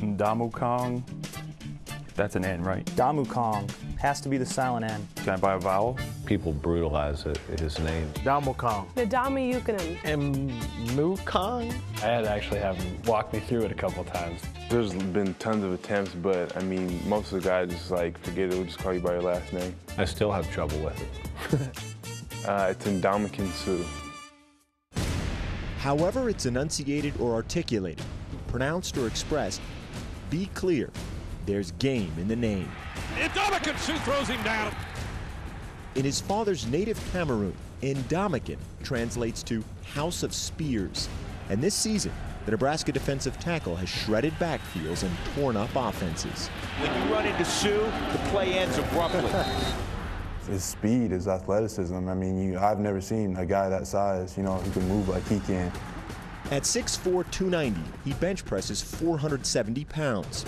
Ndamukong. That's an N, right? Ndamukong. Has to be the silent N. Can I buy a vowel? People brutalize his name. Ndamukong. Ndamukong. Ndamukong. I had to actually have him walk me through it a couple times. There's been tons of attempts, but I mean, most of the guys just like, forget it, we'll just call you by your last name. I still have trouble with it. It's Ndamukong Suh. However it's enunciated or articulated, pronounced or expressed, be clear, there's game in the name. Ndamukong Suh throws him down. In his father's native Cameroon, Ndamukong translates to House of Spears. And this season, the Nebraska defensive tackle has shredded backfields and torn up offenses. When you run into Suh, the play ends abruptly. His speed, his athleticism. I mean, I've never seen a guy that size, who can move like he can. At 6'4", 290, he bench presses 470 pounds.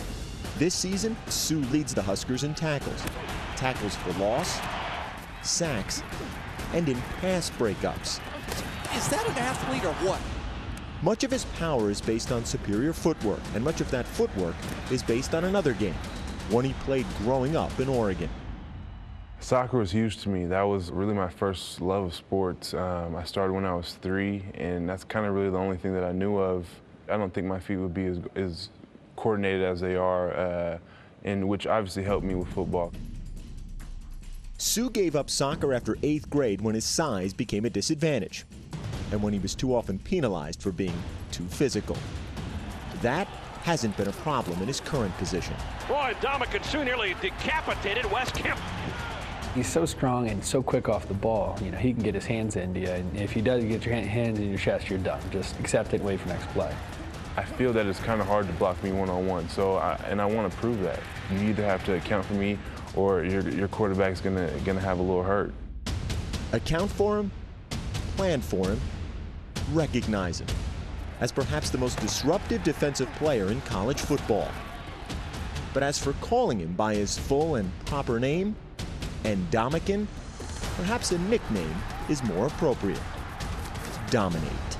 This season, Suh leads the Huskers in tackles. Tackles for loss, sacks, and in pass breakups. Is that an athlete or what? Much of his power is based on superior footwork, and much of that footwork is based on another game, one he played growing up in Oregon. Soccer was huge to me. That was really my first love of sports. I started when I was 3, and that's kind of really the only thing that I knew of. I don't think my feet would be as coordinated as they are, and which obviously helped me with football. Suh gave up soccer after 8th grade when his size became a disadvantage, and when he was too often penalized for being too physical. That hasn't been a problem in his current position. Boy, Ndamukong Suh nearly decapitated Wes Kemp. He's so strong and so quick off the ball. He can get his hands into you, and if he does get your hands in your chest, you're done. Just accept it and wait for next play. I feel that it's kind of hard to block me one-on-one, so I want to prove that. You either have to account for me, or your quarterback's gonna have a little hurt. Account for him, plan for him, recognize him as perhaps the most disruptive defensive player in college football. But as for calling him by his full and proper name, Ndamukong, perhaps a nickname is more appropriate. Dominate.